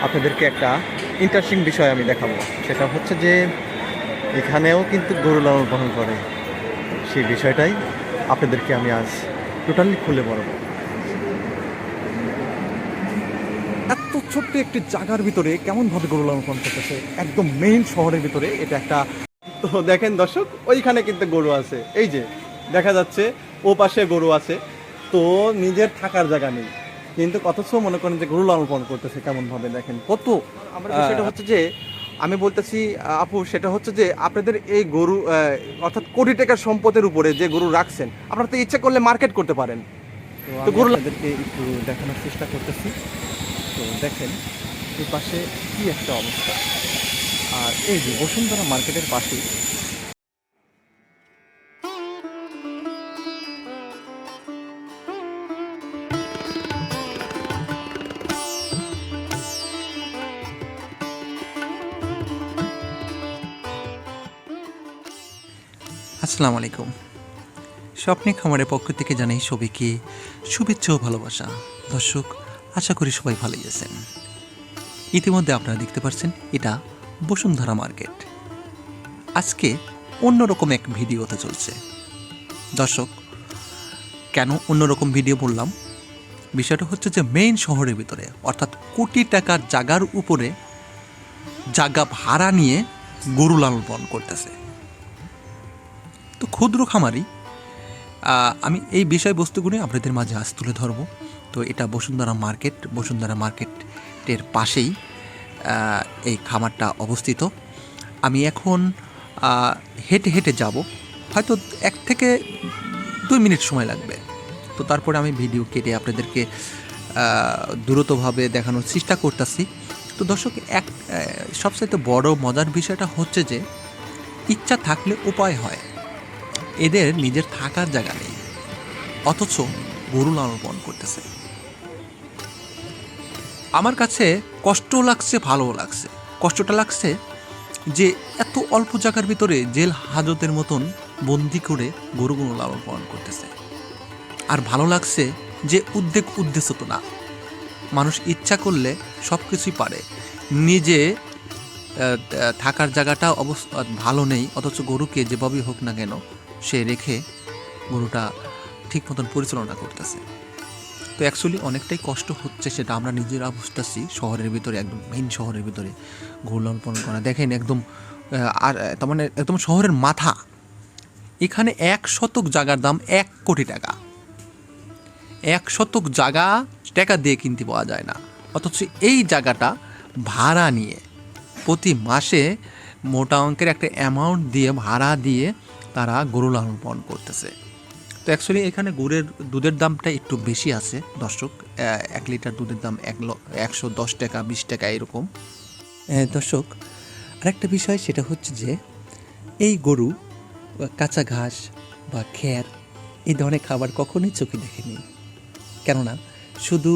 আপনাদেরকে একটা ইন্টারেস্টিং বিষয় আমি দেখাবো। সেটা হচ্ছে যে এখানেও কিন্তু গরু লালন পালন করে। সেই বিষয়টাই আপনাদেরকে আমি আজ টোটালি খুলে বলবো। এত ছোট্ট একটি জায়গার ভিতরে কেমনভাবে গরু লালন পালন করতেছে, একদম মেইন শহরের ভিতরে। এটা একটা, তো দেখেন দর্শক, ওইখানে কিন্তু গরু আছে, এই যে দেখা যাচ্ছে ও পাশে গরু আছে। তো নিজের থাকার জায়গা নেই, কিন্তু অথচ মনে করেন যে গরু লালন পালন করতেছে কেমনভাবে, দেখেন কত। আমার বিষয়টা হচ্ছে যে আমি বলতেছি আপু, সেটা হচ্ছে যে আপনাদের এই গরু অর্থাৎ কোটি টাকার সম্পদের উপরে যে গরু রাখছেন, আপনারা তো ইচ্ছা করলে মার্কেট করতে পারেন। তো গরু আপনাদেরকে একটু দেখানোর চেষ্টা করতেছি। তো দেখেন এই পাশে কি একটা অবস্থা, আর এই যে বসুন্ধরা মার্কেটের পাশেই। আসসালামু আলাইকুম। স্বপ্নে খামারের পক্ষ থেকে জানাই সবাইকে শুভেচ্ছা ও ভালোবাসা। দর্শক, আশা করি সবাই ভালোই আছেন। ইতিমধ্যে আপনারা দেখতে পাচ্ছেন এটা বসুন্ধরা মার্কেট। আজকে অন্যরকম এক ভিডিও হতে চলছে। দর্শক, কেন অন্যরকম ভিডিও বললাম? বিষয়টা হচ্ছে যে মেইন শহরের ভিতরে, অর্থাৎ কোটি টাকার জায়গার উপরে জায়গা ভাড়া নিয়ে গরু লালন পালন করতেছে। তো ক্ষুদ্র খামারি, আমি এই বিষয়বস্তুগুলি আপনাদের মাঝে আজ তুলে ধরব। তো এটা বসুন্ধরা মার্কেট, বসুন্ধরা মার্কেটের পাশেই এই খামারটা অবস্থিত। আমি এখন হেঁটে হেঁটে যাব, হয়তো 1 থেকে 2 মিনিট সময় লাগবে। তো তারপরে আমি ভিডিও কেটে আপনাদেরকে দ্রুতভাবে দেখানোর চেষ্টা করতেছি। তো দর্শক, সবচাইতে বড় মজার বিষয়টা হচ্ছে যে ইচ্ছা থাকলে উপায় হয়। এদের নিজের থাকার জায়গা নেই, অথচ গরু লালন পালন করতেছে। আমার কাছে কষ্ট লাগছে, ভালো লাগছে। কষ্টটা লাগছে যে এত অল্প জায়গার ভিতরে জেল হাজতের মতন বন্দি করে গরুগুলো লালন পালন করতেছে। আর ভালো লাগছে যে উদ্দেশ্য তো না, মানুষ ইচ্ছা করলে সব কিছুই পারে। নিজে থাকার জায়গাটা অবস্থা ভালো নেই, অথচ গরুকে যেভাবেই হোক না কেন সে রেখে গরুটা ঠিক মতন পরিচালনা করতেছে। তো অ্যাকচুয়ালি অনেকটাই কষ্ট হচ্ছে, সেটা আমরা নিজেরা বুঝতেছি। শহরের ভিতরে, একদম মেইন শহরের ভিতরে গরু লালন পালন করা, দেখেন একদম আর তার মানে একদম শহরের মাথা। এখানে 1 শতক জায়গার দাম 1 কোটি টাকা। 1 শতক জায়গা টাকা দিয়ে কিনতে পাওয়া যায় না, অথচ এই জায়গাটা ভাড়া নিয়ে প্রতি মাসে মোটা অঙ্কের একটা অ্যামাউন্ট দিয়ে, ভাড়া দিয়ে তারা গরু লালন পালন করতেছে। তো অ্যাকচুয়ালি এখানে গুড়ের দুধের দামটা একটু বেশি আছে দর্শক। 1 লিটার দুধের দাম 110 টাকা, 20 টাকা এরকম। দর্শক, আরেকটা বিষয় সেটা হচ্ছে যে এই গরু কাঁচা ঘাস বা খ্যার এই ধরনের খাবার কখনোই চোখে দেখেনি। কেননা শুধু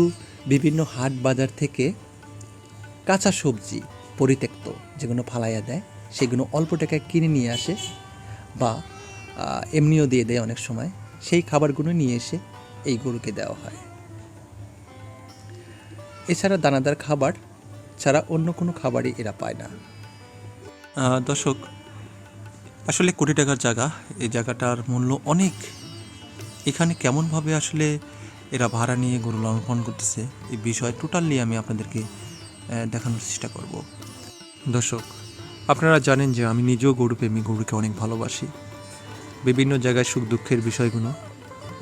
বিভিন্ন হাট বাজার থেকে কাঁচা সবজি পরিত্যক্ত যেগুলো ফালাইয়া দেয়, সেগুলো অল্প টাকায় কিনে নিয়ে আসে বা এমনিও দিয়ে দেয় অনেক সময়। সেই খাবারগুলো নিয়ে এসে এই গরুকে দেওয়া হয়। এছাড়া দানাদার খাবার ছাড়া অন্য কোনো খাবারই এরা পায় না। দর্শক, আসলে কোটি টাকার জায়গা, এই জায়গাটার মূল্য অনেক। এখানে কেমনভাবে আসলে এরা ভাড়া নিয়ে গরু লালন পালন করতেছে, এই বিষয় টোটালি আমি আপনাদেরকে দেখানোর চেষ্টা করব। দর্শক, আপনারা জানেন যে আমি নিজেও গরুপ্রেমী, গরুকে অনেক ভালোবাসি। বিভিন্ন জায়গায় সুখ দুঃখের বিষয়গুলো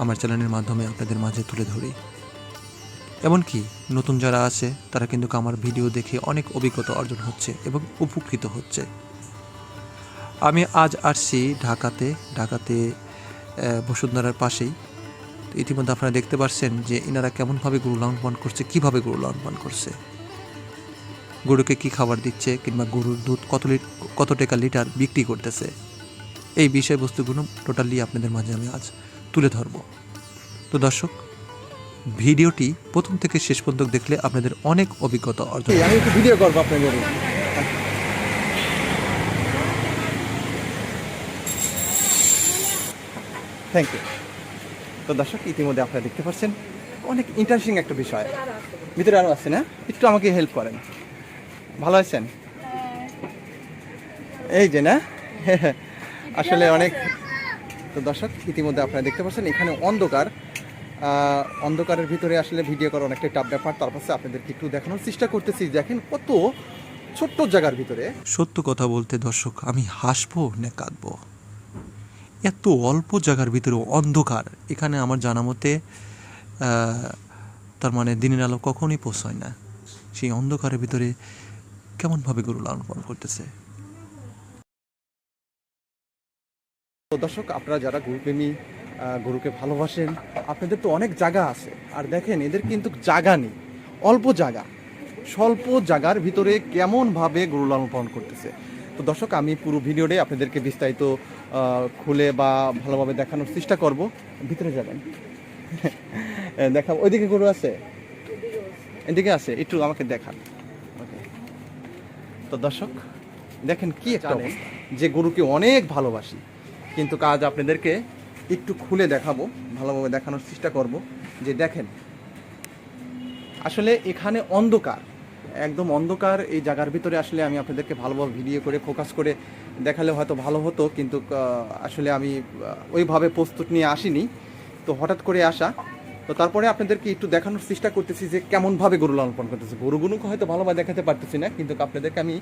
আমার চ্যানেলের মাধ্যমে আপনাদের মাঝে তুলে ধরি। এমনকি নতুন যারা আছে তারা কিন্তু আমার ভিডিও দেখে অনেক অভিজ্ঞতা অর্জন হচ্ছে এবং উপকৃত হচ্ছে। আমি আজ আসছি ঢাকাতে বসুন্ধরার পাশেই। ইতিমধ্যে আপনারা দেখতে পাচ্ছেন যে এনারা কেমনভাবে গরু লালন পালন করছে, কীভাবে গরু লালন পালন করছে, গরুকে কী খাবার দিচ্ছে, কিংবা গরুর দুধ কত টাকা লিটার বিক্রি করতেছে। এই বিষয়বস্তুগুলো টোটালি আপনাদের মাঝে আমি আজ তুলে ধরব। তো দর্শক, ভিডিওটি প্রথম থেকে শেষ পর্যন্ত দেখলে আপনাদের অনেক অভিজ্ঞতা অর্জন। আমি একটু ভিডিও করবো আপনাদের। Thank you. তো দর্শক, ইতিমধ্যে আপনারা দেখতে পাচ্ছেন অনেক ইন্টারেস্টিং একটা বিষয়। ভিতরে আরও আছে না, একটু আমাকে হেল্প করেন। ভালো আছেন? এই যে না আসলে অনেক। তো দর্শক ইতিমধ্যে আপনারা দেখতে পাচ্ছেন এখানে অন্ধকার, অন্ধকারের ভিতরে আসলে ভিডিও করা অনেকটা টাফ ব্যাপার। তারপর আপনাদেরকে একটু দেখানোর চেষ্টা করতেছি, দেখেন কত ছোট্ট জায়গার ভিতরে। সত্য কথা বলতে দর্শক, আমি হাসবো না কাঁদবো, এত অল্প জায়গার ভিতরে অন্ধকার। এখানে আমার জানা মতে তার মানে দিনের আলো কখনই পৌঁছয় না। সেই অন্ধকারের ভিতরে কেমনভাবে গরু লালন পালন করতেছে। তো দর্শক আপনারা যারা গরুপ্রেমী, গরুকে ভালোবাসেন, আপনাদের তো অনেক জায়গা আছে। আর দেখেন এদের কিন্তু জায়গা নেই, অল্প জায়গা, স্বল্প জায়গার ভিতরে কেমনভাবে গরু লালন পালন করতেছে। তো দর্শক আমি পুরো ভিডিওটাই আপনাদেরকে বিস্তারিত খুলে বা ভালোভাবে দেখানোর চেষ্টা করব। ভিতরে যাবেন দেখাবো। ওইদিকে গরু আছে, এদিকে আছে, একটু আমাকে দেখান। ওকে। তো দর্শক দেখেন কি একটা অবস্থা, যে গরুকে অনেক ভালোবাসি, কিন্তু কাজ আপনাদেরকে একটু খুলে দেখাবো, ভালোভাবে দেখানোর চেষ্টা করব। যে দেখেন আসলে এখানে অন্ধকার, একদম অন্ধকার। এই জায়গার ভিতরে আসলে আমি আপনাদেরকে ভালোভাবে ভিডিও করে ফোকাস করে দেখালে হয়তো ভালো হতো, কিন্তু আসলে আমি ওইভাবে প্রস্তুত নিয়ে আসিনি, তো হঠাৎ করে আসা। তো তারপরে আপনাদেরকে একটু দেখানোর চেষ্টা করতেছি যে কেমনভাবে গরু লালন পালন করতেছে। গরুগুলোকে হয়তো ভালোভাবে দেখাতে পারতেছি না, কিন্তু আপনাদেরকে আমি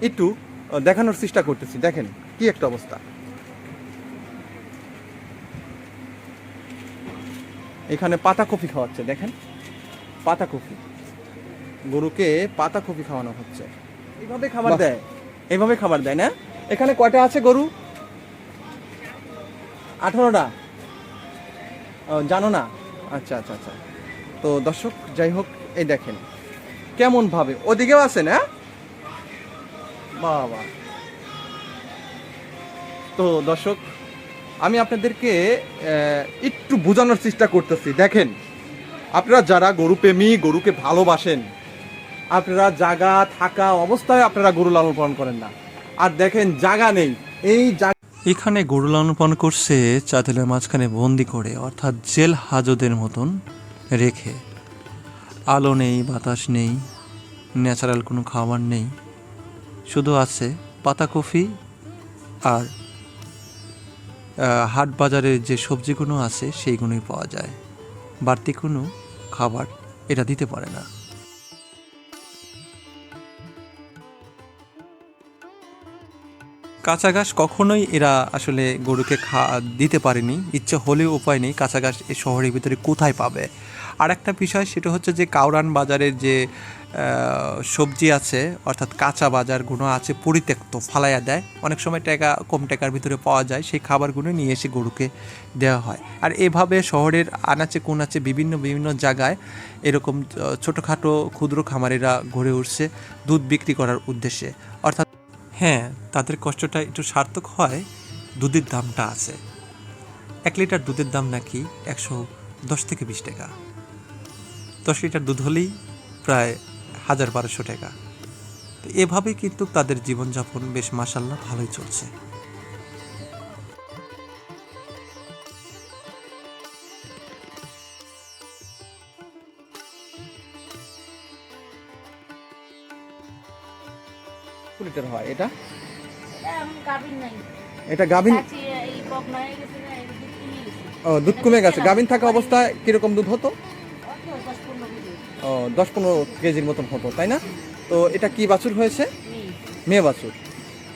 একটু দেখানোর চেষ্টা করতেছি। দেখেন কি একটা অবস্থা। এখানে পাতা কফি খাওয়াচ্ছে, দেখেন পাতা কফি, গরুকে পাতা কফি খাওয়ানো হচ্ছে। এইভাবে খাবার দেয়, এইভাবে খাবার দেয় না। এখানে কয়টা আছে গরু? 18টা। জানো না? আচ্ছা আচ্ছা আচ্ছা। তো দর্শক যাই হোক, এই দেখেন কেমন ভাবে, ওদিকেও আছে না বাবা। তো দর্শক আমি আপনাদেরকে একটু বোঝানোর চেষ্টা করতেছি। দেখেন আপনারা যারা গরু প্রেমী, গরুকে ভালোবাসেন, আপনারা জায়গা থাকা অবস্থায় আপনারা গরু লালন পালন করেন না। আর দেখেন জায়গা নেই, এই এখানে গরু লালন পালন করছে চাতালের মাঝখানে বন্দি করে, অর্থাৎ জেল হাজতের মতন রেখে। আলো নেই, বাতাস নেই, ন্যাচারাল কোনো খাবার নেই, শুধু আছে পাতা কফি আর হাট বাজারের যে সবজিগুলো আছে সেইগুলোই পাওয়া যায়। বাড়তি কোনো খাবার এটা দিতে পারে না। কাঁচা ঘাস কখনোই এরা আসলে গরুকে দিতে পারেনি, ইচ্ছে হলেও উপায় নেই। কাঁচা ঘাস এই শহরের ভিতরে কোথায় পাবে? আর একটা বিষয় সেটা হচ্ছে যে কাউরান বাজারের যে সবজি আছে, অর্থাৎ কাঁচা বাজারগুলো আছে পরিত্যক্ত, ফালাইয়া দেয়। অনেক সময় টাকা কম টাকার ভিতরে পাওয়া যায়, সেই খাবারগুলো নিয়ে এসে গরুকে দেওয়া হয়। আর এভাবে শহরের আনাচে কোনাচে বিভিন্ন বিভিন্ন জায়গায় এরকম ছোটোখাটো ক্ষুদ্র খামারিরা গড়ে উঠছে দুধ বিক্রি করার উদ্দেশ্যে। অর্থাৎ হ্যাঁ, তাদের কষ্টটা একটু সার্থক হয়, দুধের দামটা আছে। 1 লিটার দুধের দাম নাকি 110 থেকে 20 টাকা। 10 লিটার দুধ হলেই প্রায় 1000-1200 টাকা। তো এভাবেই কিন্তু তাদের জীবনযাপন বেশ মাশাআল্লাহ ভালোই চলছে। লিটার হয় এটা? এটা এটা গাভিন? ও, দুধ কমে গেছে। গাভিন থাকা অবস্থায় কিরকম দুধ হতো? 10-15 কেজির মতন হতো, তাই না? তো এটা কি বাছুর হয়েছে? মেয়ে বাছুর।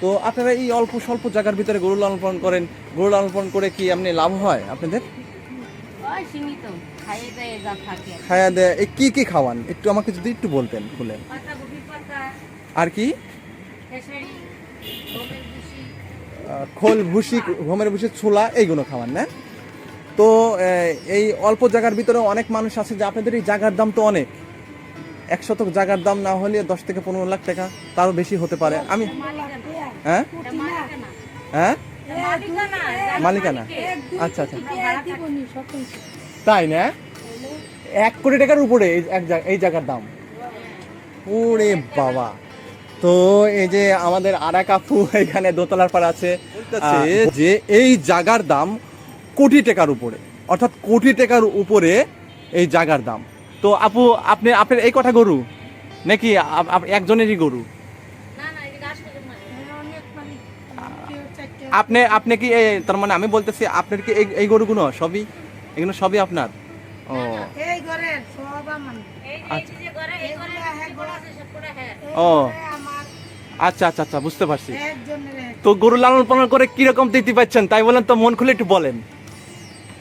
তো আপনারা এই অল্প স্বল্প জায়গার ভিতরে গরু লালন পালন করেন, গরু লালন পালন করে কি এমনি লাভ হয় আপনাদের? খায়া দেয়। এই কি কি খাওয়ান একটু আমাকে যদি একটু বলতেন খুলে। আর কি? খোল, ভুসি, গমের ভুসি, ছোলা, এইগুলো খাওয়ান না? তো এই অল্প জায়গার ভিতরে অনেক মানুষ আছে যে আপনাদের এই জায়গার দাম তো অনেক, 1 শতক জায়গার দাম না হলে 10 থেকে 15 লাখ টাকা, তারও বেশি হতে পারে। আমি হ্যাঁ হ্যাঁ মালিকানা। আচ্ছা আচ্ছা, তাই না? 1 কোটি টাকার উপরে এই জায়গার দাম। ওরে বাবা। তো এই যে আমাদের আরেক আপু এখানে দোতলার পাড়া আছে, যে এই জায়গার দাম কোটি টাকার উপরে, অর্থাৎ কোটি টাকার উপরে এই জায়গার দাম। তো আপু আপনার এই কটা গরু নাকি একজনেরই গরু? আপনি আপনি কি তার মানে আমি বলতেছি আপনার কি এই গরুগুলো সবই এগুলো সবই আপনার? ও এই ঘরের সব আমার। আচ্ছা এগুলো হ্যাঁ বড় আছে সব করে হ্যাঁ। ও আমার আচ্ছা আচ্ছা আচ্ছা বুঝতে পারছি। একজনের তো গরু লালন পালন করে কিরকম তৃপ্তি পাচ্ছেন তাই বলেন তো, মন খুলে একটু বলেন।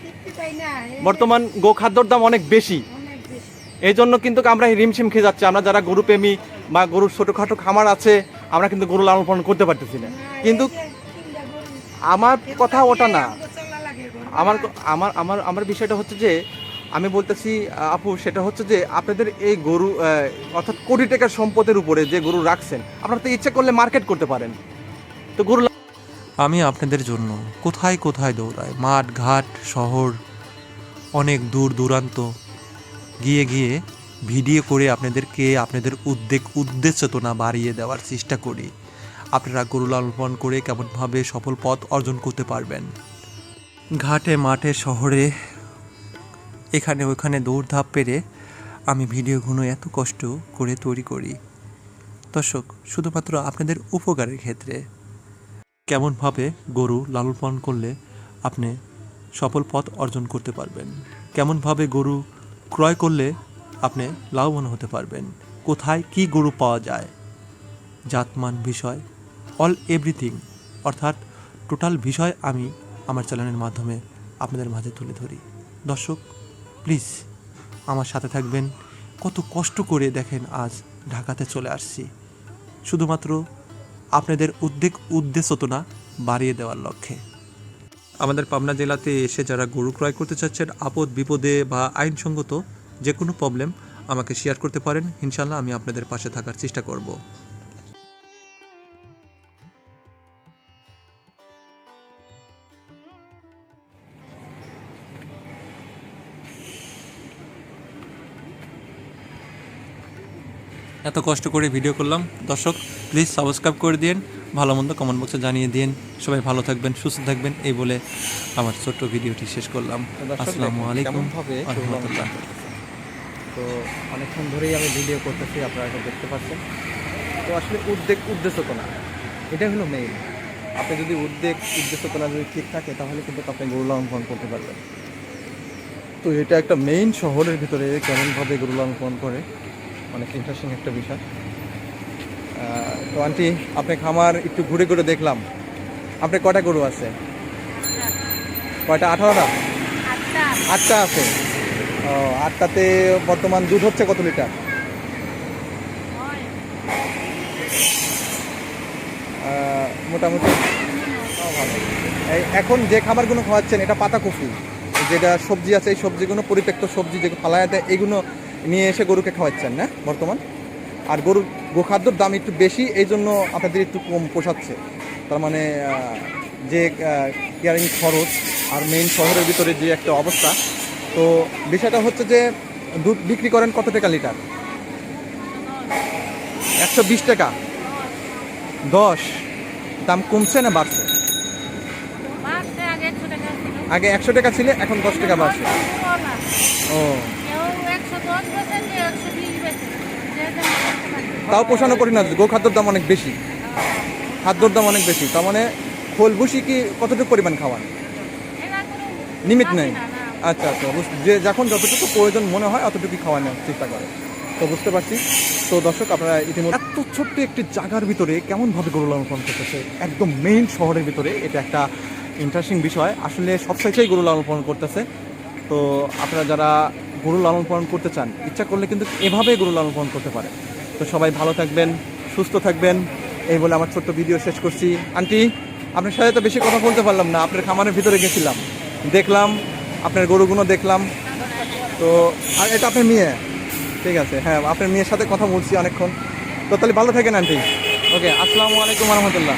তৃপ্তি পাই না। বর্তমান গোখাদ্যর দাম অনেক বেশি, অনেক বেশি। এই জন্য কিন্তু আমরা হিমশিম খেয়ে যাচ্ছি। আমরা যারা গরু প্রেমী বা গরুর ছোটোখাটো খামার আছে, আমরা কিন্তু গরু লালন পালন করতে পারতেছি না। কিন্তু এই যে তিনটা গরু, আমার কথা এগুলো ওটা দিয়ে না, আমাকে চলা লাগে গরু। আমার আমার আমার আমার বিষয়টা হচ্ছে যে আমি বলতেছি আপু, সেটা হচ্ছে যে আপনাদের এই গরু অর্থাৎ কোটি টাকার সম্পদের উপরে যে গরু রাখছেন, আপনারা তো ইচ্ছা করলে মার্কেট করতে পারেন। তো গরু আমি আপনাদের জন্য কোথায় কোথায় দৌড়াই, মাঠ ঘাট শহর অনেক দূর দূরান্ত গিয়ে গিয়ে ভিডিও করে আপনাদেরকে আপনাদের উদ্দেশ্যেতনা বাড়িয়ে দেওয়ার চেষ্টা করি। আপনারা গরু লালন পালন করে কেমনভাবে সফল পথ অর্জন করতে পারবেন। ঘাটে মাঠে শহরে এখানে ওখানে দৌড়ধাপ পেরে আমি ভিডিওগুলো এত কষ্ট করে তৈরি করি দর্শক, শুধুমাত্র আপনাদের উপকারের ক্ষেত্রে। কেমনভাবে গরু লালন পালন করলে আপনি সফল পথ অর্জন করতে পারবেন, কেমনভাবে গরু ক্রয় করলে আপনি লাভবান হতে পারবেন, কোথায় কি গরু পাওয়া যায়, জাতমান বিষয় অল এভরিথিং অর্থাৎ টোটাল বিষয় আমি আমার চ্যানেলের মাধ্যমে আপনাদের মাঝে তুলে ধরি। দর্শক প্লিজ আমার সাথে থাকবেন। কত কষ্ট করে দেখেন আজ ঢাকাতে চলে আসছি শুধুমাত্র আপনাদের উদ্দেশ্যতনা বাড়িয়ে দেওয়ার লক্ষ্যে। আমাদের পাবনা জেলাতে এসে যারা গরু ক্রয় করতে চাচ্ছেন, আপদ বিপদে বা আইনসঙ্গত যে কোনো প্রবলেম আমাকে শেয়ার করতে পারেন, ইনশাল্লাহ আমি আপনাদের পাশে থাকার চেষ্টা করব। এত কষ্ট করে ভিডিও করলাম দর্শক, প্লিজ সাবস্ক্রাইব করে দিন, ভালো মন্দ কমেন্ট বক্সে জানিয়ে দিন। সবাই ভালো থাকবেন, সুস্থ থাকবেন, এই বলে আমার ছোট্ট ভিডিওটি শেষ করলাম। আসসালামু আলাইকুম ওয়া রাহমাতুল্লাহ। তো অনেকক্ষণ ধরেই আমি ভিডিও করতেছি, আপনারা এটা দেখতে পাচ্ছেন। তো আসলে উদ্দেশ্যতনা এটাই হলো মেইন। আপনি যদি উদ্দেশ্যতনা যদি ঠিক থাকে তাহলে কিন্তু আপনি গরু লালন পালন করতে পারবেন। তো এটা একটা মেইন শহরের ভিতরে কেমনভাবে গরু লালন পালন করে অনেক ইন্টারেস্টিং একটা বিষয়। তো আন্টি, আপনি খামার একটু ঘুরে ঘুরে দেখলাম, আপনার কয়টা গরু আছে? কয়টা? 18টা? আচ্ছা, 8টা আছে। ও, 8টাতে বর্তমান দুধ হচ্ছে কত লিটার? হয়। মোটামুটি ভালো। এখন যে খাবারগুলো খাওয়াচ্ছেন এটা পাতাকপি, যেটা সবজি আছে, এই সবজিগুলো পরিত্যক্ত সবজি যেগুলো ফালায় দেয়, এগুলো নিয়ে এসে গরুকে খাওয়াচ্ছেন না বর্তমান? আর গরুর গোখাদ্যর দাম একটু বেশি, এই জন্য আপনাদের একটু কম পোষাচ্ছে। তার মানে যে কেয়ারিং খরচ আর মেইন শহরের ভিতরে যে একটা অবস্থা, তো বিষয়টা হচ্ছে যে দুধ বিক্রি করেন কত টাকা লিটার? 120 টাকা। 10 দাম কমছে না বাড়ছে? বাড়ছে, আগে 100 টাকা ছিল। আগে 100 টাকা ছিল, এখন 10 টাকা বাড়ছে। ও, কেউ 110 বেচে, কেউ 120 বেচে। যে যেমন করতে পারে। তাও পোষানো করি না, গোখাদ্যর দাম অনেক বেশি, খাদ্যর দাম অনেক বেশি। তার মানে খোল ভুসি কি কতটুকু পরিমাণ খাওয়ান? এরা কোনো লিমিট নেই? না, না। আচ্ছা আচ্ছা, যে যখন যতটুকু প্রয়োজন মনে হয় অতটুকুই খাওয়ানোর চেষ্টা করে। তো বুঝতে পারছি। তো দর্শক, আপনারা ইতিমধ্যে এত ছোট্ট একটি জায়গার ভিতরে কেমনভাবে গরু লালন পালন করতেছে, একদম মেইন শহরের ভিতরে, এটা একটা ইন্টারেস্টিং বিষয়। আসলে সব সাইডেই গরু লালন পালন করতেছে। তো আপনারা যারা গরু লালন পালন করতে চান, ইচ্ছা করলে কিন্তু এভাবেই গরু লালন পালন করতে পারে। তো সবাই ভালো থাকবেন, সুস্থ থাকবেন, এই বলে আমার ছোট্ট ভিডিও শেষ করছি। আন্টি, আপনার সাথে তো বেশি কথা বলতে পারলাম না, আপনার খামারের ভিতরে গেছিলাম, দেখলাম আপনার গরুগুলো দেখলাম। তো আর এটা আপনার মেয়ে? ঠিক আছে, হ্যাঁ, আপনার মেয়ের সাথে কথা বলছি অনেকক্ষণ। তো তাহলে ভালো থাকেন আন্টি। ওকে, আসসালামু আলাইকুম রহমতুল্লাহ।